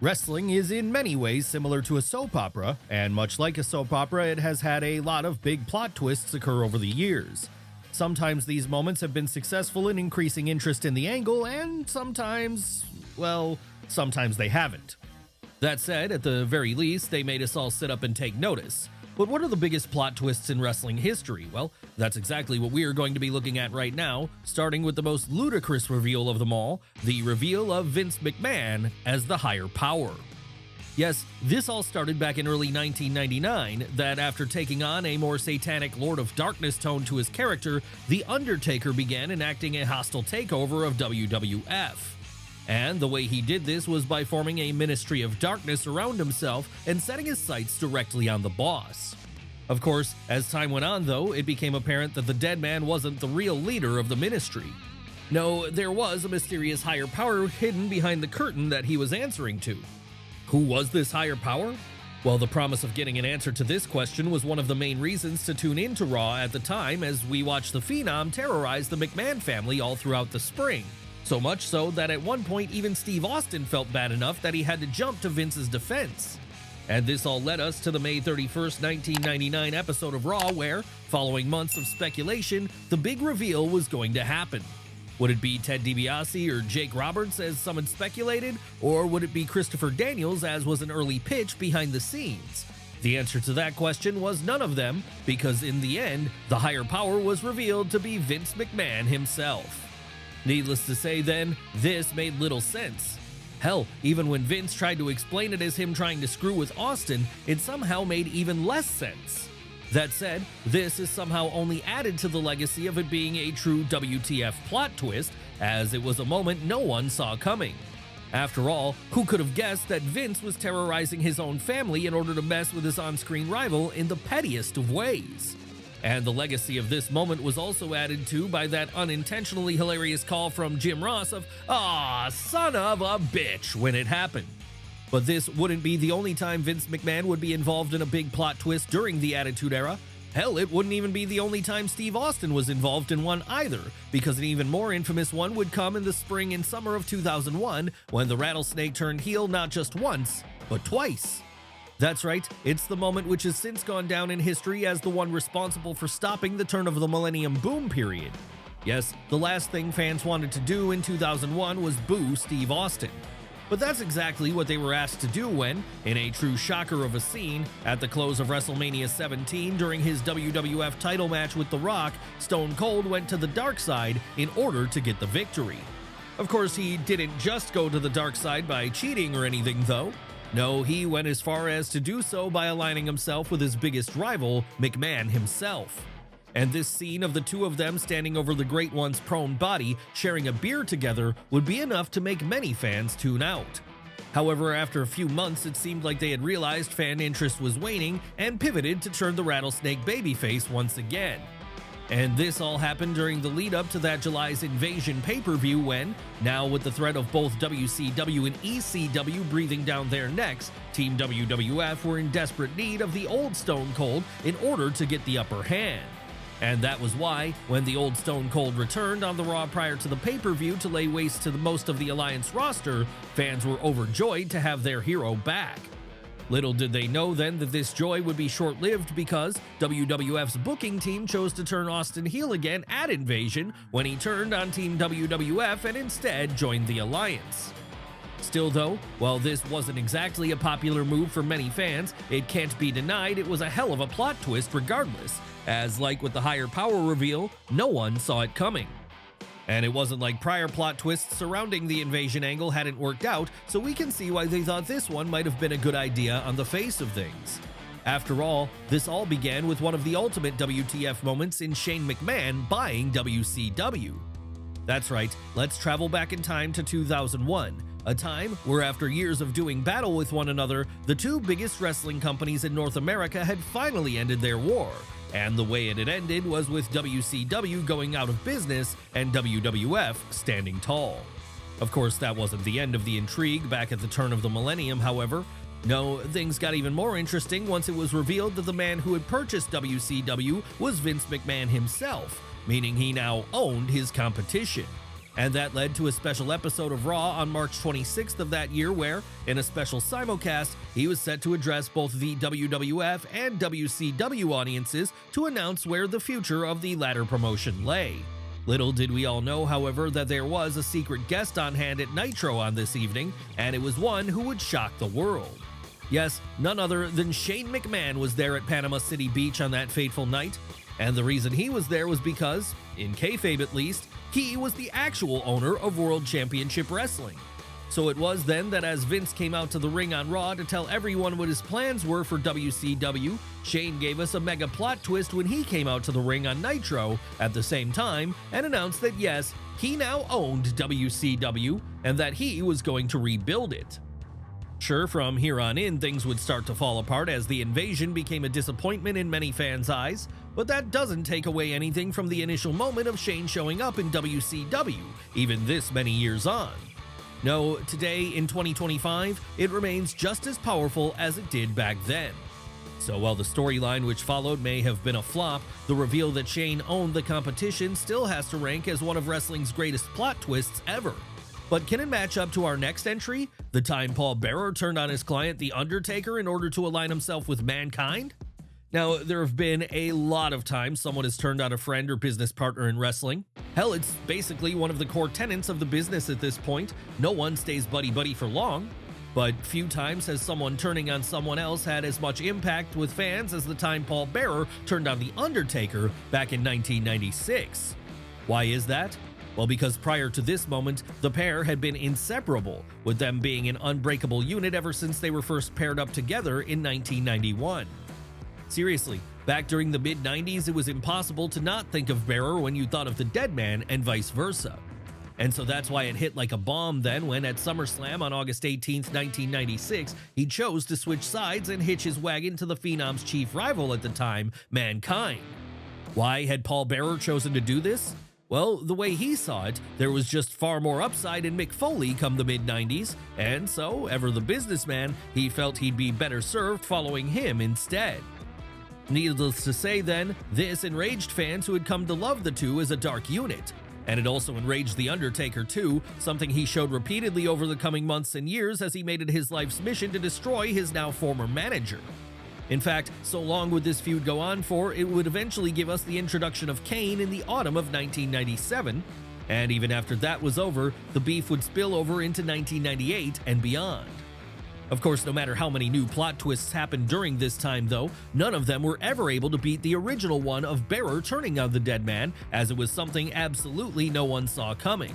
Wrestling is in many ways similar to a soap opera, and much like a soap opera, it has had a lot of big plot twists occur over the years. Sometimes these moments have been successful in increasing interest in the angle, and sometimes they haven't. That said, at the very least, they made us all sit up and take notice. But what are the biggest plot twists in wrestling history? Well, that's exactly what we are going to be looking at right now, starting with the most ludicrous reveal of them all, the reveal of Vince McMahon as the higher power. Yes, this all started back in early 1999, that after taking on a more satanic Lord of Darkness tone to his character, The Undertaker began enacting a hostile takeover of WWF. And the way he did this was by forming a Ministry of Darkness around himself and setting his sights directly on the boss. Of course, as time went on though, it became apparent that the dead man wasn't the real leader of the ministry. No, there was a mysterious higher power hidden behind the curtain that he was answering to. Who was this higher power? Well, the promise of getting an answer to this question was one of the main reasons to tune into Raw at the time, as we watched the Phenom terrorize the McMahon family all throughout the spring. So much so that at one point even Steve Austin felt bad enough that he had to jump to Vince's defense. And this all led us to the May 31st, 1999 episode of Raw where, following months of speculation, the big reveal was going to happen. Would it be Ted DiBiase or Jake Roberts as some had speculated, or would it be Christopher Daniels as was an early pitch behind the scenes? The answer to that question was none of them, because in the end, the higher power was revealed to be Vince McMahon himself. Needless to say then, this made little sense. Hell, even when Vince tried to explain it as him trying to screw with Austin, it somehow made even less sense. That said, this is somehow only added to the legacy of it being a true WTF plot twist, as it was a moment no one saw coming. After all, who could have guessed that Vince was terrorizing his own family in order to mess with his on-screen rival in the pettiest of ways? And the legacy of this moment was also added to by that unintentionally hilarious call from Jim Ross of "Aw, son of a bitch" when it happened. But this wouldn't be the only time Vince McMahon would be involved in a big plot twist during the Attitude Era. Hell, it wouldn't even be the only time Steve Austin was involved in one either, because an even more infamous one would come in the spring and summer of 2001 when the Rattlesnake turned heel not just once, but twice. That's right, it's the moment which has since gone down in history as the one responsible for stopping the turn of the Millennium Boom period. Yes, the last thing fans wanted to do in 2001 was boo Steve Austin. But that's exactly what they were asked to do when, in a true shocker of a scene, at the close of WrestleMania 17 during his WWF title match with The Rock, Stone Cold went to the dark side in order to get the victory. Of course, he didn't just go to the dark side by cheating or anything though. No, he went as far as to do so by aligning himself with his biggest rival, McMahon himself. And this scene of the two of them standing over the Great One's prone body, sharing a beer together, would be enough to make many fans tune out. However, after a few months, it seemed like they had realized fan interest was waning and pivoted to turn the Rattlesnake babyface once again. And this all happened during the lead up to that July's Invasion pay-per-view when, now with the threat of both WCW and ECW breathing down their necks, Team WWF were in desperate need of the old Stone Cold in order to get the upper hand. And that was why, when the old Stone Cold returned on the Raw prior to the pay-per-view to lay waste to the most of the Alliance roster, fans were overjoyed to have their hero back. Little did they know then that this joy would be short-lived because WWF's booking team chose to turn Austin heel again at Invasion when he turned on Team WWF and instead joined the Alliance. Still though, while this wasn't exactly a popular move for many fans, it can't be denied it was a hell of a plot twist regardless, as like with the higher power reveal, no one saw it coming. And it wasn't like prior plot twists surrounding the Invasion angle hadn't worked out, so we can see why they thought this one might have been a good idea on the face of things. After all, this all began with one of the ultimate WTF moments in Shane McMahon buying WCW. That's right, let's travel back in time to 2001, a time where after years of doing battle with one another, the two biggest wrestling companies in North America had finally ended their war. And the way it had ended was with WCW going out of business and WWF standing tall. Of course, that wasn't the end of the intrigue back at the turn of the millennium, however. No, things got even more interesting once it was revealed that the man who had purchased WCW was Vince McMahon himself, meaning he now owned his competition. And that led to a special episode of Raw on March 26th of that year where, in a special simulcast, he was set to address both the WWF and WCW audiences to announce where the future of the latter promotion lay. Little did we all know, however, that there was a secret guest on hand at Nitro on this evening, and it was one who would shock the world. Yes, none other than Shane McMahon was there at Panama City Beach on that fateful night, and the reason he was there was because, in kayfabe at least, he was the actual owner of World Championship Wrestling. So it was then that as Vince came out to the ring on Raw to tell everyone what his plans were for WCW, Shane gave us a mega plot twist when he came out to the ring on Nitro at the same time and announced that yes, he now owned WCW and that he was going to rebuild it. Sure, from here on in, things would start to fall apart as the invasion became a disappointment in many fans' eyes, but that doesn't take away anything from the initial moment of Shane showing up in WCW, even this many years on. No, today in 2025, it remains just as powerful as it did back then. So while the storyline which followed may have been a flop, the reveal that Shane owned the competition still has to rank as one of wrestling's greatest plot twists ever. But can it match up to our next entry, the time Paul Bearer turned on his client The Undertaker in order to align himself with Mankind? Now, there have been a lot of times someone has turned on a friend or business partner in wrestling. Hell, it's basically one of the core tenets of the business at this point. No one stays buddy-buddy for long. But few times has someone turning on someone else had as much impact with fans as the time Paul Bearer turned on The Undertaker back in 1996. Why is that? Well, because prior to this moment, the pair had been inseparable, with them being an unbreakable unit ever since they were first paired up together in 1991. Seriously, back during the mid-90s, it was impossible to not think of Bearer when you thought of the Dead Man and vice versa. And so that's why it hit like a bomb then when at SummerSlam on August 18, 1996, he chose to switch sides and hitch his wagon to the Phenom's chief rival at the time, Mankind. Why had Paul Bearer chosen to do this? Well, the way he saw it, there was just far more upside in Mick Foley come the mid-90s, and so, ever the businessman, he felt he'd be better served following him instead. Needless to say then, this enraged fans who had come to love the two as a dark unit. And it also enraged The Undertaker too, something he showed repeatedly over the coming months and years as he made it his life's mission to destroy his now former manager. In fact, so long would this feud go on for, it would eventually give us the introduction of Kane in the autumn of 1997, and even after that was over, the beef would spill over into 1998 and beyond. Of course, no matter how many new plot twists happened during this time though, none of them were ever able to beat the original one of Bearer turning on the Dead Man, as it was something absolutely no one saw coming.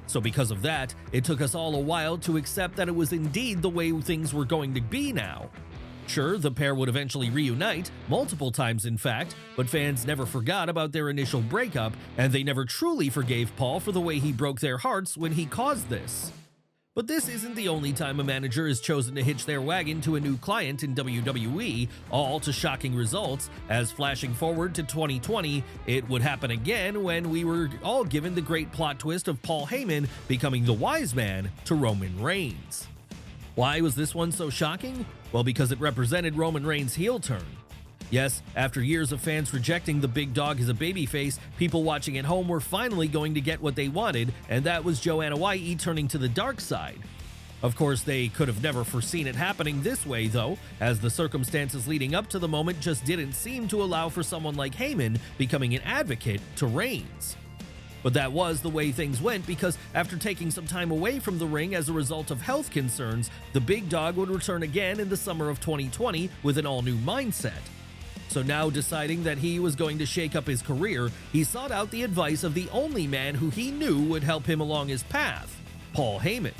So because of that, it took us all a while to accept that it was indeed the way things were going to be now. Sure, the pair would eventually reunite, multiple times in fact, but fans never forgot about their initial breakup, and they never truly forgave Paul for the way he broke their hearts when he caused this. But this isn't the only time a manager has chosen to hitch their wagon to a new client in WWE, all to shocking results, as flashing forward to 2020, it would happen again when we were all given the great plot twist of Paul Heyman becoming the wise man to Roman Reigns. Why was this one so shocking? Well, because it represented Roman Reigns' heel turn. Yes, after years of fans rejecting the big dog as a babyface, people watching at home were finally going to get what they wanted, and that was Joanna White turning to the dark side. Of course, they could have never foreseen it happening this way though, as the circumstances leading up to the moment just didn't seem to allow for someone like Heyman becoming an advocate to Reigns. But that was the way things went because after taking some time away from the ring as a result of health concerns, the big dog would return again in the summer of 2020 with an all-new mindset. So now deciding that he was going to shake up his career, he sought out the advice of the only man who he knew would help him along his path, Paul Heyman.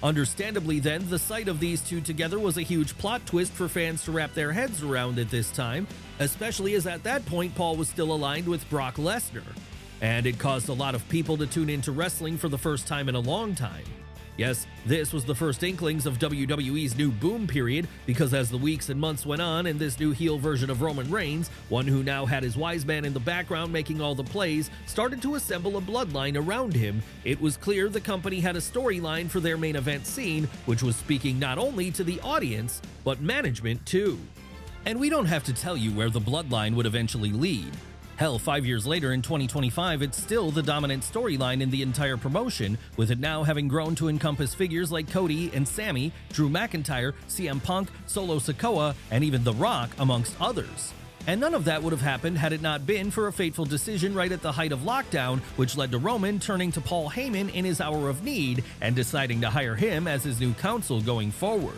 Understandably then, the sight of these two together was a huge plot twist for fans to wrap their heads around at this time, especially as at that point Paul was still aligned with Brock Lesnar. And it caused a lot of people to tune into wrestling for the first time in a long time. Yes, this was the first inklings of WWE's new boom period, because as the weeks and months went on and this new heel version of Roman Reigns, one who now had his wise man in the background making all the plays, started to assemble a bloodline around him, it was clear the company had a storyline for their main event scene, which was speaking not only to the audience, but management too. And we don't have to tell you where the bloodline would eventually lead. Hell, 5 years later in 2025, it's still the dominant storyline in the entire promotion, with it now having grown to encompass figures like Cody and Sammy, Drew McIntyre, CM Punk, Solo Sikoa, and even The Rock, amongst others. And none of that would have happened had it not been for a fateful decision right at the height of lockdown, which led to Roman turning to Paul Heyman in his hour of need and deciding to hire him as his new counsel going forward.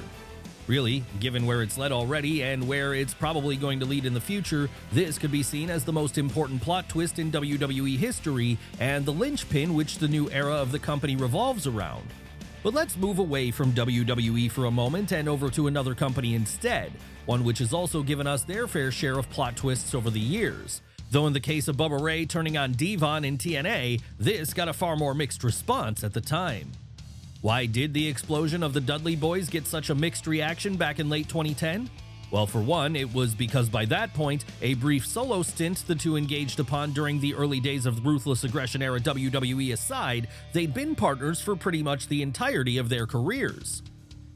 Really, given where it's led already and where it's probably going to lead in the future, this could be seen as the most important plot twist in WWE history and the linchpin which the new era of the company revolves around. But let's move away from WWE for a moment and over to another company instead, one which has also given us their fair share of plot twists over the years. Though in the case of Bubba Ray turning on Devon in TNA, this got a far more mixed response at the time. Why did the explosion of the Dudley Boys get such a mixed reaction back in late 2010? Well, for one, it was because by that point, a brief solo stint the two engaged upon during the early days of the Ruthless Aggression era WWE aside, they'd been partners for pretty much the entirety of their careers.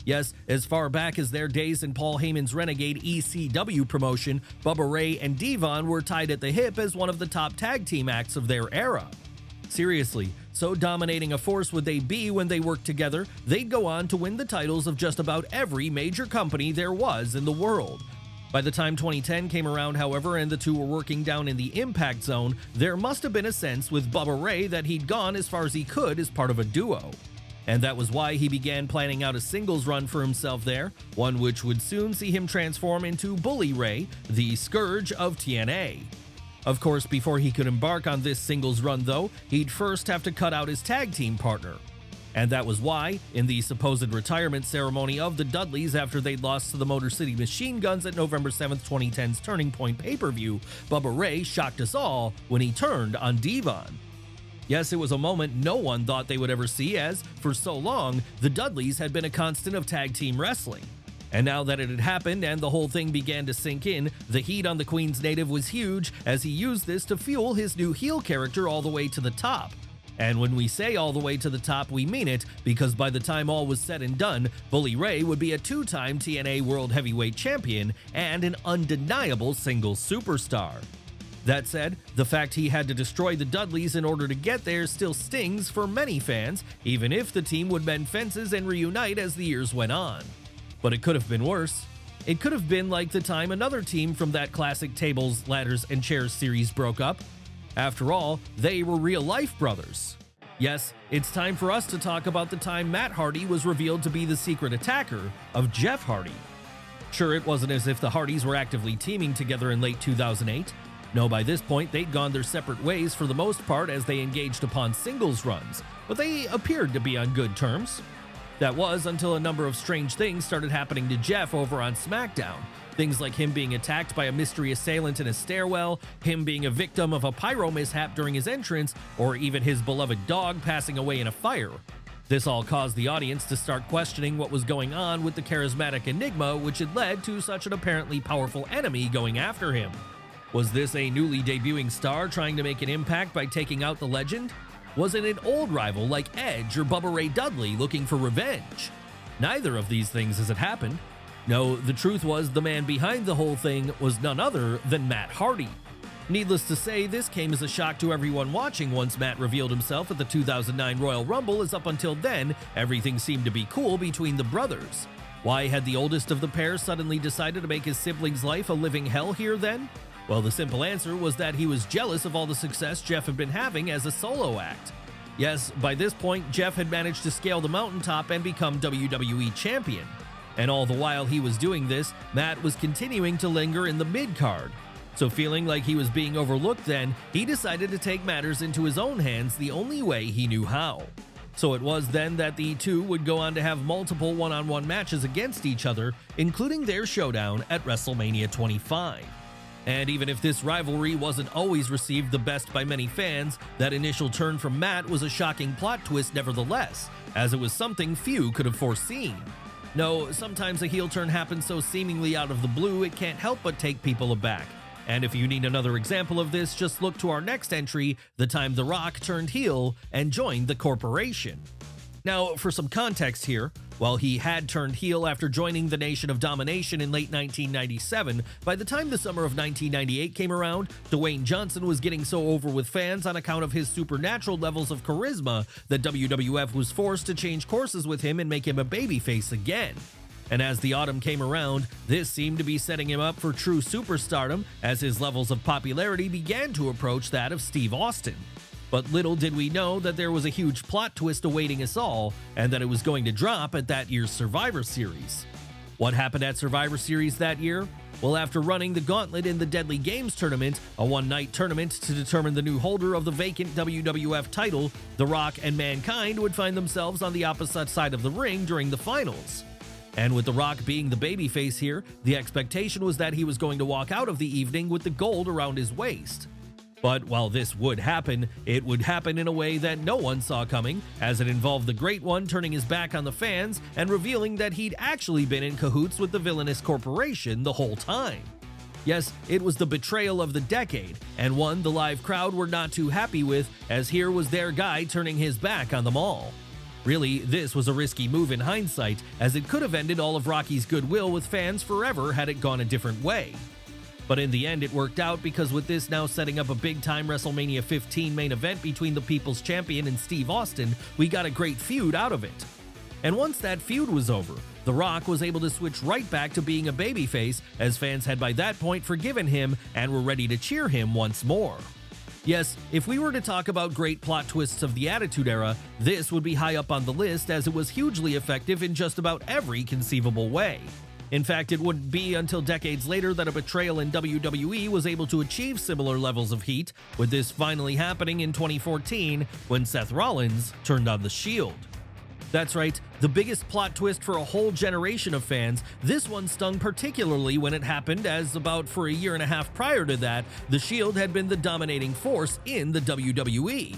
Yes, as far back as their days in Paul Heyman's Renegade ECW promotion, Bubba Ray and Devon were tied at the hip as one of the top tag team acts of their era. Seriously, so dominating a force would they be when they worked together, they'd go on to win the titles of just about every major company there was in the world. By the time 2010 came around, however, and the two were working down in the Impact Zone, there must have been a sense with Bubba Ray that he'd gone as far as he could as part of a duo. And that was why he began planning out a singles run for himself there, one which would soon see him transform into Bully Ray, the Scourge of TNA. Of course, before he could embark on this singles run though, he'd first have to cut out his tag team partner. And that was why, in the supposed retirement ceremony of the Dudleys after they'd lost to the Motor City Machine Guns at November 7th, 2010's Turning Point pay-per-view, Bubba Ray shocked us all when he turned on Devon. Yes, it was a moment no one thought they would ever see as, for so long, the Dudleys had been a constant of tag team wrestling. And now that it had happened and the whole thing began to sink in, the heat on the Queen's native was huge as he used this to fuel his new heel character all the way to the top. And when we say all the way to the top, we mean it, because by the time all was said and done, Bully Ray would be a two-time TNA World Heavyweight Champion and an undeniable singles superstar. That said, the fact he had to destroy the Dudleys in order to get there still stings for many fans, even if the team would mend fences and reunite as the years went on. But it could have been worse. It could have been like the time another team from that classic Tables, Ladders, and Chairs series broke up. After all, they were real-life brothers. Yes, it's time for us to talk about the time Matt Hardy was revealed to be the secret attacker of Jeff Hardy. Sure, it wasn't as if the Hardys were actively teaming together in late 2008. No, by this point, they'd gone their separate ways for the most part as they engaged upon singles runs, but they appeared to be on good terms. That was until a number of strange things started happening to Jeff over on SmackDown. Things like him being attacked by a mystery assailant in a stairwell, him being a victim of a pyro mishap during his entrance, or even his beloved dog passing away in a fire. This all caused the audience to start questioning what was going on with the charismatic enigma which had led to such an apparently powerful enemy going after him. Was this a newly debuting star trying to make an impact by taking out the legend? Was it an old rival like Edge or Bubba Ray Dudley looking for revenge? Neither of these things as it happened. No, the truth was the man behind the whole thing was none other than Matt Hardy. Needless to say, this came as a shock to everyone watching once Matt revealed himself at the 2009 Royal Rumble, as up until then, everything seemed to be cool between the brothers. Why had the oldest of the pair suddenly decided to make his sibling's life a living hell here then? Well, the simple answer was that he was jealous of all the success Jeff had been having as a solo act. Yes, by this point, Jeff had managed to scale the mountaintop and become WWE Champion. And all the while he was doing this, Matt was continuing to linger in the mid-card. So feeling like he was being overlooked then, he decided to take matters into his own hands the only way he knew how. So it was then that the two would go on to have multiple one-on-one matches against each other, including their showdown at WrestleMania 25. And even if this rivalry wasn't always received the best by many fans, that initial turn from Matt was a shocking plot twist nevertheless, as it was something few could have foreseen. No, sometimes a heel turn happens so seemingly out of the blue it can't help but take people aback. And if you need another example of this, just look to our next entry, the time The Rock turned heel and joined the corporation. Now, for some context here, While he had turned heel after joining the Nation of Domination in late 1997, by the time the summer of 1998 came around, Dwayne Johnson was getting so over with fans on account of his supernatural levels of charisma that WWF was forced to change courses with him and make him a babyface again. And as the autumn came around, this seemed to be setting him up for true superstardom as his levels of popularity began to approach that of Steve Austin. But little did we know that there was a huge plot twist awaiting us all, and that it was going to drop at that year's Survivor Series. What happened at Survivor Series that year? Well, after running the gauntlet in the Deadly Games tournament, a one-night tournament to determine the new holder of the vacant WWF title, The Rock and Mankind would find themselves on the opposite side of the ring during the finals. And with The Rock being the babyface here, the expectation was that he was going to walk out of the evening with the gold around his waist. But while this would happen, it would happen in a way that no one saw coming, as it involved the Great One turning his back on the fans and revealing that he'd actually been in cahoots with the villainous corporation the whole time. Yes, it was the betrayal of the decade, and one the live crowd were not too happy with, as here was their guy turning his back on them all. Really, this was a risky move in hindsight, as it could have ended all of Rocky's goodwill with fans forever had it gone a different way. But in the end, it worked out because with this now setting up a big-time WrestleMania 15 main event between the People's Champion and Steve Austin, we got a great feud out of it. And once that feud was over, The Rock was able to switch right back to being a babyface, as fans had by that point forgiven him and were ready to cheer him once more. Yes, if we were to talk about great plot twists of the Attitude Era, this would be high up on the list, as it was hugely effective in just about every conceivable way. In fact, it wouldn't be until decades later that a betrayal in WWE was able to achieve similar levels of heat, with this finally happening in 2014 when Seth Rollins turned on the Shield. That's right, the biggest plot twist for a whole generation of fans. This one stung particularly when it happened, as about for a year and a half prior to that, the Shield had been the dominating force in the WWE.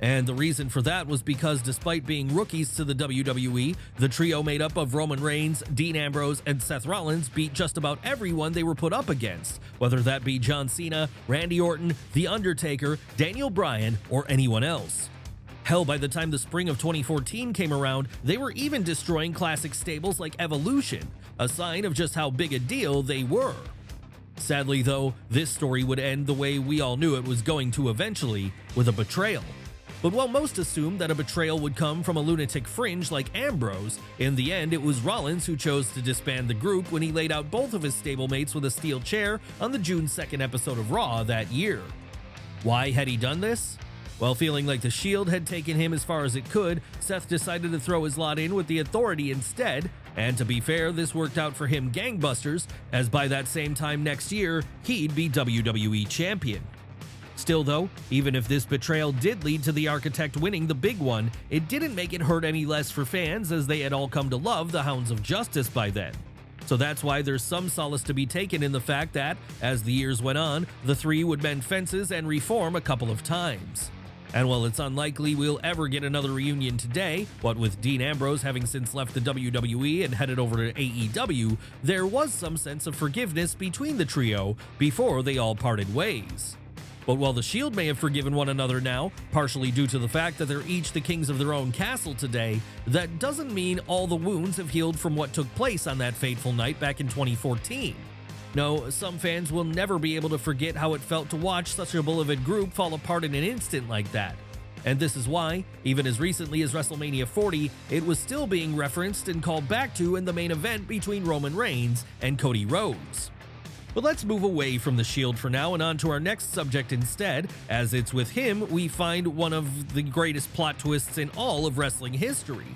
And the reason for that was because despite being rookies to the WWE, the trio made up of Roman Reigns, Dean Ambrose, and Seth Rollins beat just about everyone they were put up against, whether that be John Cena, Randy Orton, The Undertaker, Daniel Bryan, or anyone else. Hell, by the time the spring of 2014 came around, they were even destroying classic stables like Evolution, a sign of just how big a deal they were. Sadly though, this story would end the way we all knew it was going to eventually, with a betrayal. But while most assumed that a betrayal would come from a lunatic fringe like Ambrose, in the end it was Rollins who chose to disband the group when he laid out both of his stablemates with a steel chair on the June 2nd episode of Raw that year. Why had he done this? Well, feeling like the Shield had taken him as far as it could, Seth decided to throw his lot in with the Authority instead, and to be fair, this worked out for him gangbusters, as by that same time next year, he'd be WWE Champion. Still though, even if this betrayal did lead to the Architect winning the big one, it didn't make it hurt any less for fans, as they had all come to love the Hounds of Justice by then. So that's why there's some solace to be taken in the fact that, as the years went on, the three would mend fences and reform a couple of times. And while it's unlikely we'll ever get another reunion today, what with Dean Ambrose having since left the WWE and headed over to AEW, there was some sense of forgiveness between the trio before they all parted ways. But while the Shield may have forgiven one another now, partially due to the fact that they're each the kings of their own castle today, that doesn't mean all the wounds have healed from what took place on that fateful night back in 2014. No, some fans will never be able to forget how it felt to watch such a beloved group fall apart in an instant like that. And this is why, even as recently as WrestleMania 40, it was still being referenced and called back to in the main event between Roman Reigns and Cody Rhodes. But let's move away from the Shield for now and on to our next subject instead, as it's with him we find one of the greatest plot twists in all of wrestling history.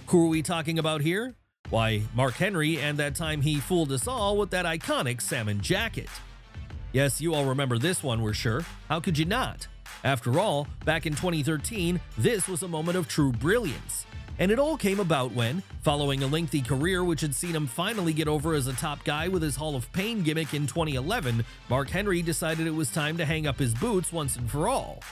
Who are we talking about here? Why, Mark Henry, and that time he fooled us all with that iconic salmon jacket. Yes, you all remember this one, we're sure. How could you not? After all, back in 2013, this was a moment of true brilliance. And it all came about when, following a lengthy career which had seen him finally get over as a top guy with his Hall of Pain gimmick in 2011, Mark Henry decided it was time to hang up his boots once and for all.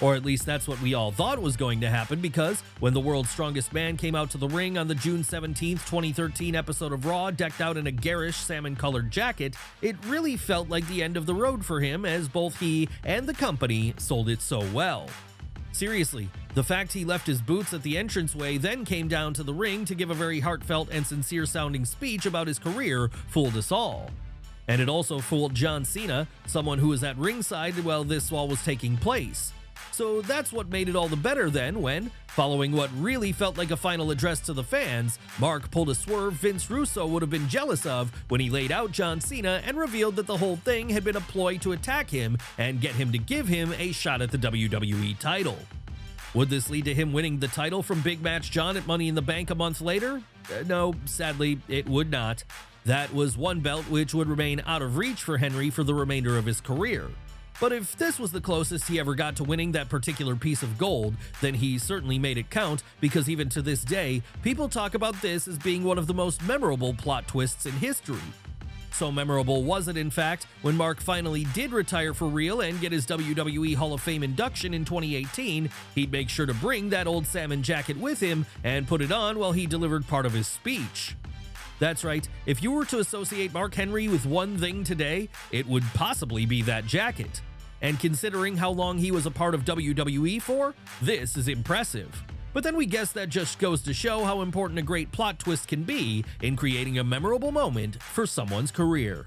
Or at least that's what we all thought was going to happen, because when the World's Strongest Man came out to the ring on the June 17th, 2013 episode of Raw decked out in a garish salmon-colored jacket, it really felt like the end of the road for him, as both he and the company sold it so well. Seriously, the fact he left his boots at the entranceway then came down to the ring to give a very heartfelt and sincere-sounding speech about his career fooled us all. And it also fooled John Cena, someone who was at ringside while this all was taking place. So that's what made it all the better then when, following what really felt like a final address to the fans, Mark pulled a swerve Vince Russo would have been jealous of when he laid out John Cena and revealed that the whole thing had been a ploy to attack him and get him to give him a shot at the WWE title. Would this lead to him winning the title from Big Match John at Money in the Bank a month later? No, sadly, it would not. That was one belt which would remain out of reach for Henry for the remainder of his career. But if this was the closest he ever got to winning that particular piece of gold, then he certainly made it count, because even to this day, people talk about this as being one of the most memorable plot twists in history. So memorable was it, in fact, when Mark finally did retire for real and get his WWE Hall of Fame induction in 2018, he'd make sure to bring that old salmon jacket with him and put it on while he delivered part of his speech. That's right, if you were to associate Mark Henry with one thing today, it would possibly be that jacket. And considering how long he was a part of WWE for, this is impressive. But then we guess that just goes to show how important a great plot twist can be in creating a memorable moment for someone's career.